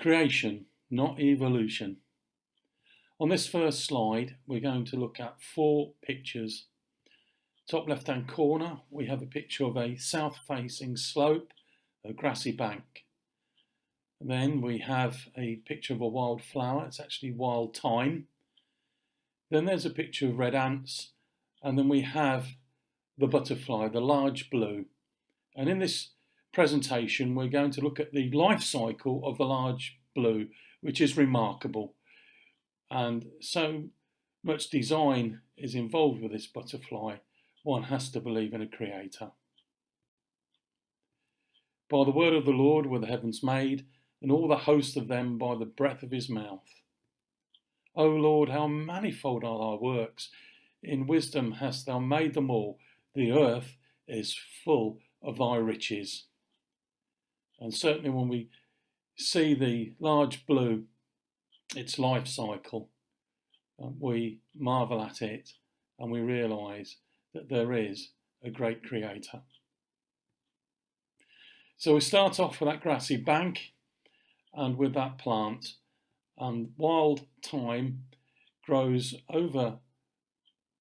Creation, not evolution. On this first slide, we're going to look at 4 pictures. Top left-hand corner, we have a picture of a south-facing slope, a grassy bank. And then we have a picture of a wild flower. It's actually wild thyme. Then there's a picture of red ants. And then we have the butterfly, the large blue. And in this presentation, we're going to look at the life cycle of the large blue, which is remarkable. And so much design is involved with this butterfly, one has to believe in a creator. By the word of the Lord were the heavens made, and all the host of them by the breath of his mouth. O Lord, how manifold are thy works! In wisdom hast thou made them all. The earth is full of thy riches. And certainly when we see the large blue, its life cycle, we marvel at it and we realise that there is a great creator. So we start off with that grassy bank and with that plant, and wild thyme grows over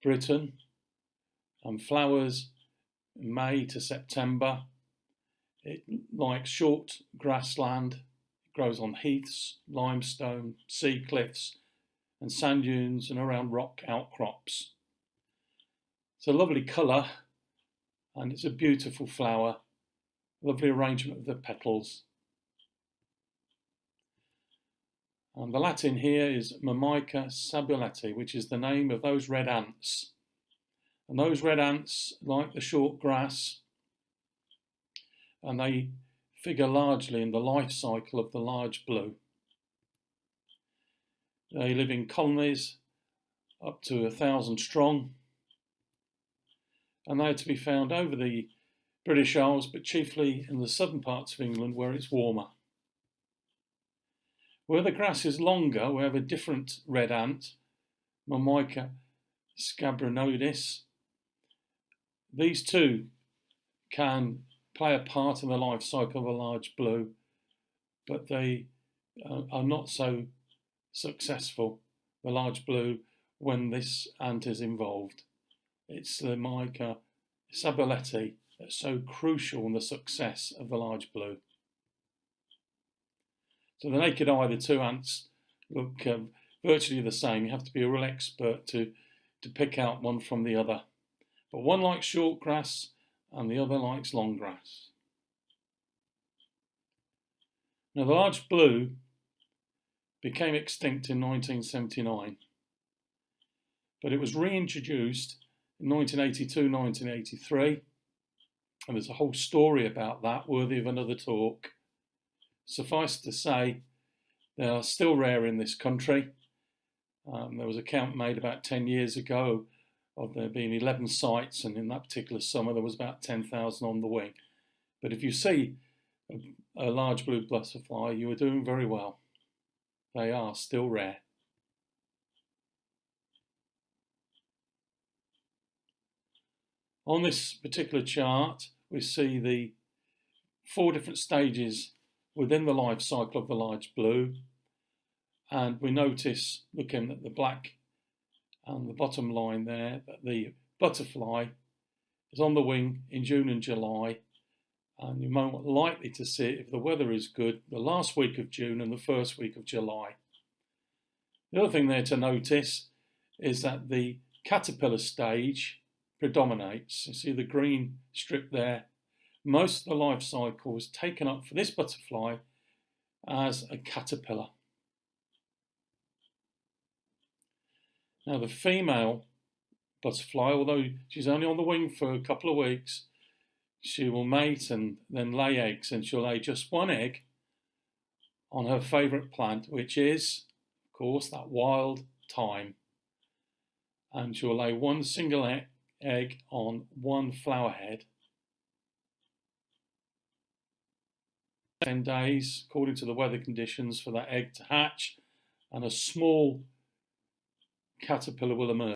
Britain and flowers in May to September. It likes short grassland, it grows on heaths, limestone, sea cliffs and sand dunes and around rock outcrops. It's a lovely colour and it's a beautiful flower, lovely arrangement of the petals. And the Latin here is Myrmica sabuleti, which is the name of those red ants. And those red ants like the short grass, and they figure largely in the life cycle of the large blue. They live in colonies up to 1,000 strong, and they are to be found over the British Isles, but chiefly in the southern parts of England where it's warmer. Where the grass is longer, we have a different red ant, Myrmica scabrinodis. These two can play a part in the life cycle of a large blue, but they are not so successful, the large blue, when this ant is involved. It's the Myrmica sabuleti that's so crucial in the success of the large blue. So the naked eye, the two ants look virtually the same. You have to be a real expert to pick out one from the other. But one likes short grass and the other likes long grass. Now the large blue became extinct in 1979, but it was reintroduced in 1982, 1983, and there's a whole story about that worthy of another talk. Suffice to say, they are still rare in this country. There was a count made about 10 years ago of there being 11 sites, and in that particular summer there was about 10,000 on the wing. But if you see a large blue butterfly, you are doing very well. They are still rare. On this particular chart, we see the 4 different stages within the life cycle of the large blue, and we notice, looking at the black and the bottom line there, that the butterfly is on the wing in June and July, and you're more likely to see it if the weather is good the last week of June and the first week of July. The other thing there to notice is that the caterpillar stage predominates. You see the green strip there. Most of the life cycle was taken up for this butterfly as a caterpillar. Now the female butterfly, although she's only on the wing for a couple of weeks, she will mate and then lay eggs, and she'll lay just one egg on her favourite plant, which is, of course, that wild thyme. And she'll lay one single egg on one flower head. 10 days, according to the weather conditions, for that egg to hatch, and a small caterpillar will emerge.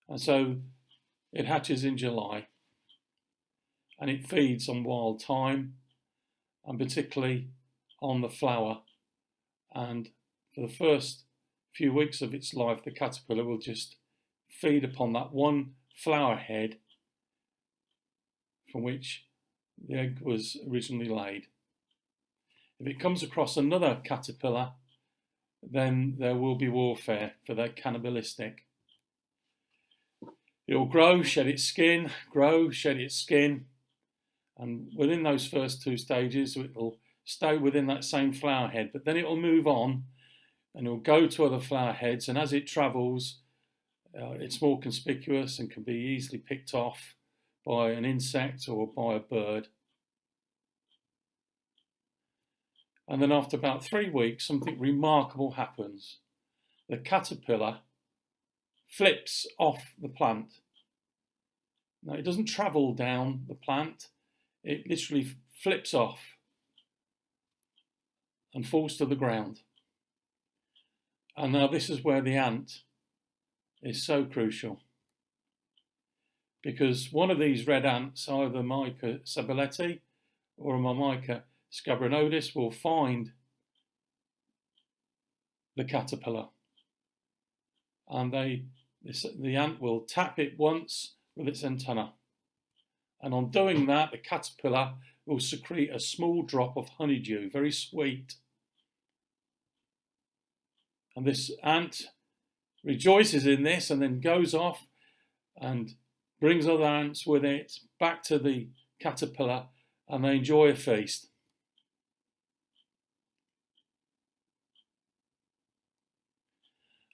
And so it hatches in July. and it feeds on wild thyme, and particularly on the flower. And for the first few weeks of its life, the caterpillar will just feed upon that one flower head from which the egg was originally laid. If it comes across another caterpillar, then there will be warfare, for they're cannibalistic. It will grow, shed its skin, grow, shed its skin, and within those first two stages it will stay within that same flower head, but then it will move on and it will go to other flower heads, and as it travels it's more conspicuous and can be easily picked off by an insect or by a bird. And then after about 3 weeks, something remarkable happens. The caterpillar flips off the plant. Now, it doesn't travel down the plant, it literally flips off and falls to the ground. And now this is where the ant is so crucial, because one of these red ants, either Mica sabelleti or a Mica scabrinodis, will find the caterpillar, and the ant will tap it once with its antenna, and on doing that the caterpillar will secrete a small drop of honeydew, very sweet, and this ant rejoices in this and then goes off and brings other ants with it back to the caterpillar, and they enjoy a feast.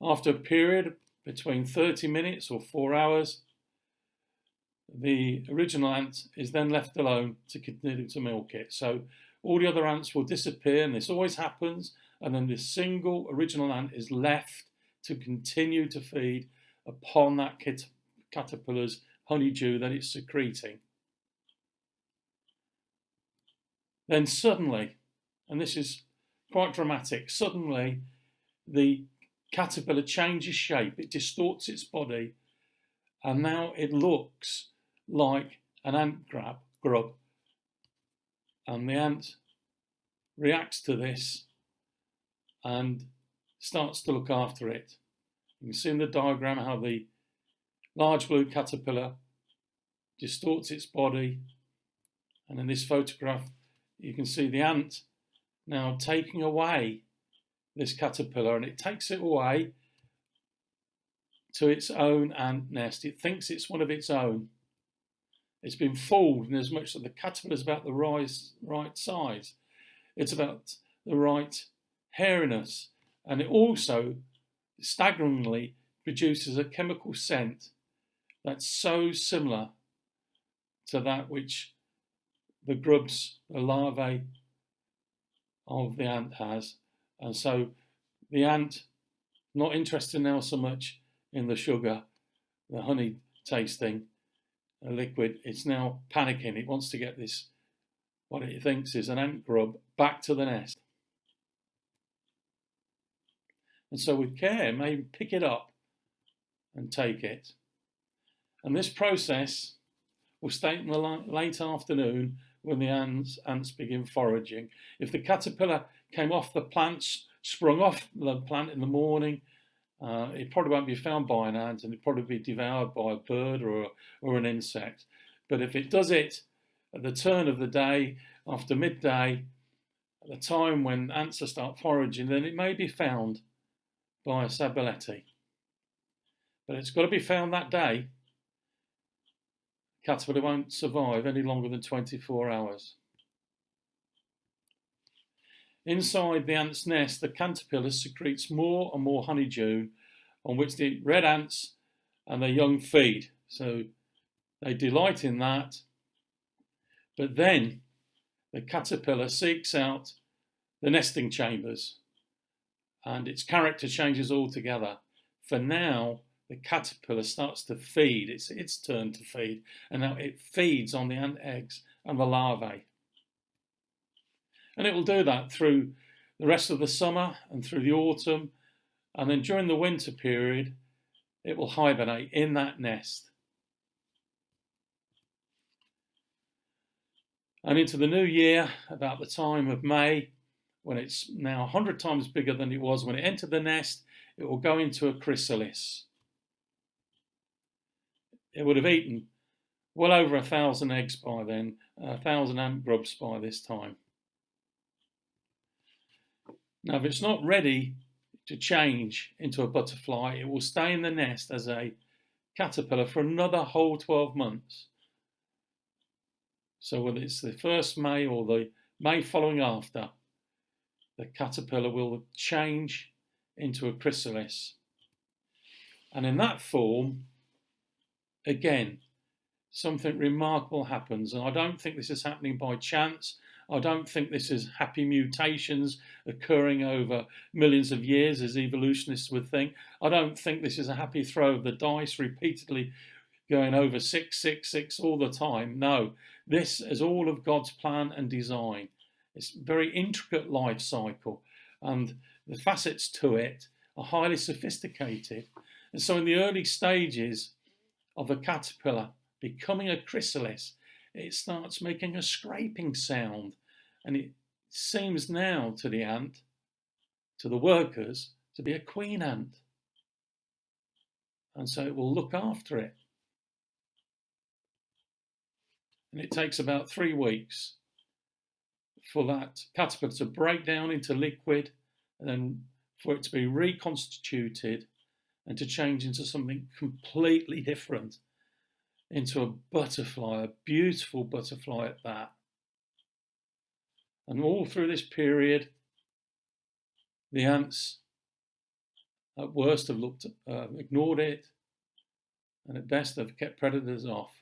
After a period between 30 minutes or 4 hours, the original ant is then left alone to continue to milk it. So all the other ants will disappear, and this always happens, and then this single original ant is left to continue to feed upon that caterpillar's honeydew that it's secreting. Then suddenly, and this is quite dramatic, suddenly the caterpillar changes shape, it distorts its body, and now it looks like an ant grub. And the ant reacts to this and starts to look after it. You can see in the diagram how the large blue caterpillar distorts its body, and in this photograph you can see the ant now taking away this caterpillar, and it takes it away to its own ant nest. It thinks it's one of its own. It's been fooled in as much that the caterpillar is about the right size. It's about the right hairiness, and it also staggeringly produces a chemical scent that's so similar to that which the grubs, the larvae of the ant has. And so the ant, not interested now so much in the sugar, the honey tasting liquid, it's now panicking. It wants to get this, what it thinks is an ant grub, back to the nest. And so with care, maybe pick it up and take it. And this process will start in the late afternoon when the ants begin foraging. If the caterpillar came off the plant, sprung off the plant in the morning, it probably won't be found by an ant, and it'll probably be devoured by a bird or an insect. But if it does it at the turn of the day, after midday, at the time when ants start foraging, then it may be found by a sabelleti. But it's got to be found that day. Caterpillar won't survive any longer than 24 hours. Inside the ant's nest, the caterpillar secretes more and more honeydew, on which the red ants and their young feed. So they delight in that. But then the caterpillar seeks out the nesting chambers, and its character changes altogether. For now, the caterpillar starts to feed. It's its turn to feed, and now it feeds on the ant eggs and the larvae. And it will do that through the rest of the summer and through the autumn, and then during the winter period it will hibernate in that nest. And into the new year, about the time of May, when it's now 100 times bigger than it was when it entered the nest, it will go into a chrysalis. It would have eaten well over 1,000 eggs by then, 1,000 ant grubs by this time. Now, if it's not ready to change into a butterfly, it will stay in the nest as a caterpillar for another whole 12 months. So whether it's the first May or the May following after, the caterpillar will change into a chrysalis. And in that form, again, something remarkable happens. And I don't think this is happening by chance. I don't think this is happy mutations occurring over millions of years, as evolutionists would think. I don't think this is a happy throw of the dice repeatedly going over 666 all the time. No, this is all of God's plan and design. It's a very intricate life cycle, and the facets to it are highly sophisticated. And so in the early stages of a caterpillar becoming a chrysalis, it starts making a scraping sound, and it seems now to the ant, to the workers, to be a queen ant. And so it will look after it. And it takes about 3 weeks for that caterpillar to break down into liquid, and then for it to be reconstituted and to change into something completely different, into a butterfly, a beautiful butterfly at that. And all through this period, the ants at worst have ignored it, and at best have kept predators off.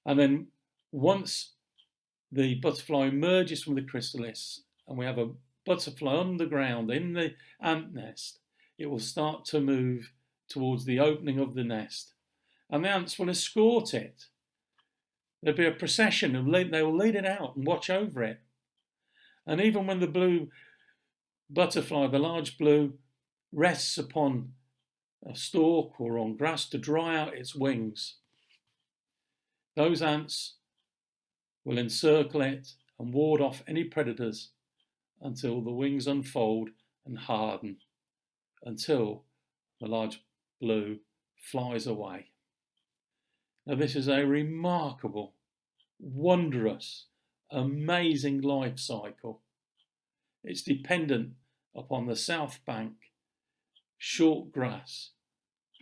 And then once the butterfly emerges from the chrysalis and we have a butterfly underground in the ant nest, it will start to move towards the opening of the nest, and the ants will escort it. There'll be a procession, and they will lead it out and watch over it. And even when the blue butterfly, the large blue, rests upon a stalk or on grass to dry out its wings, those ants will encircle it and ward off any predators until the wings unfold and harden, until the large blue flies away. Now, this is a remarkable, wondrous, amazing life cycle. It's dependent upon the south bank, short grass,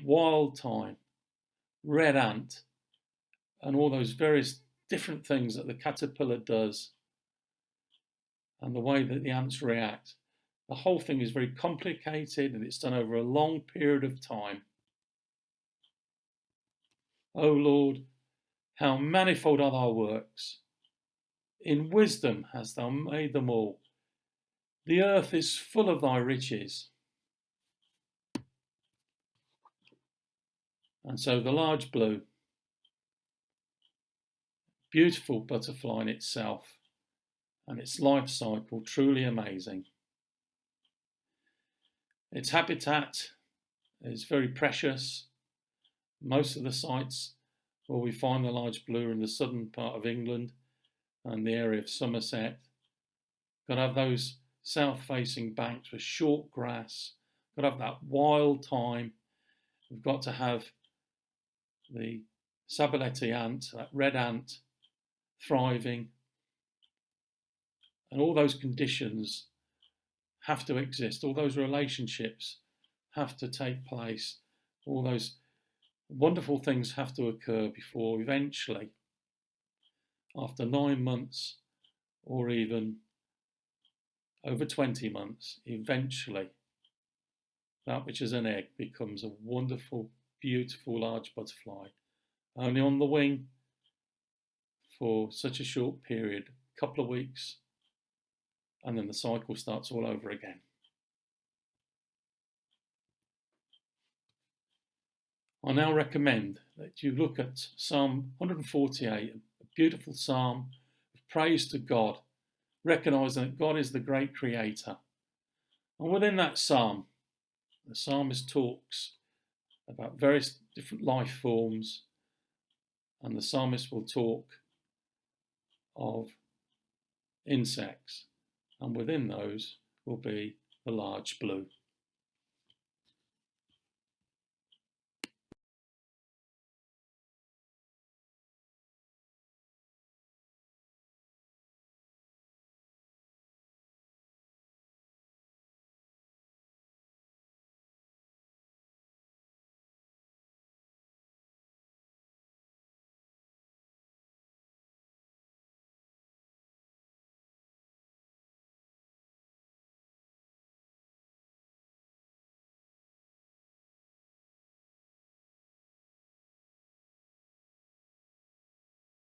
wild thyme, red ant, and all those various different things that the caterpillar does, and the way that the ants react. The whole thing is very complicated, and it's done over a long period of time. O Lord, how manifold are thy works. In wisdom hast thou made them all. The earth is full of thy riches. And so the large blue, beautiful butterfly in itself, and its life cycle truly amazing. Its habitat is very precious. Most of the sites where we find the large blue are in the southern part of England and the area of Somerset. Got to have those south-facing banks with short grass. Got to have that wild thyme. We've got to have the sabuleti ant, that red ant, thriving. And all those conditions have to exist. All those relationships have to take place. All those wonderful things have to occur before eventually, after 9 months or even over 20 months, eventually that which is an egg becomes a wonderful, beautiful large butterfly, only on the wing for such a short period, a couple of weeks, and then the cycle starts all over again. I now recommend that you look at Psalm 148, a beautiful psalm of praise to God, recognising that God is the great creator. And within that psalm, the psalmist talks about various different life forms, and the psalmist will talk of insects, and within those will be the large blue.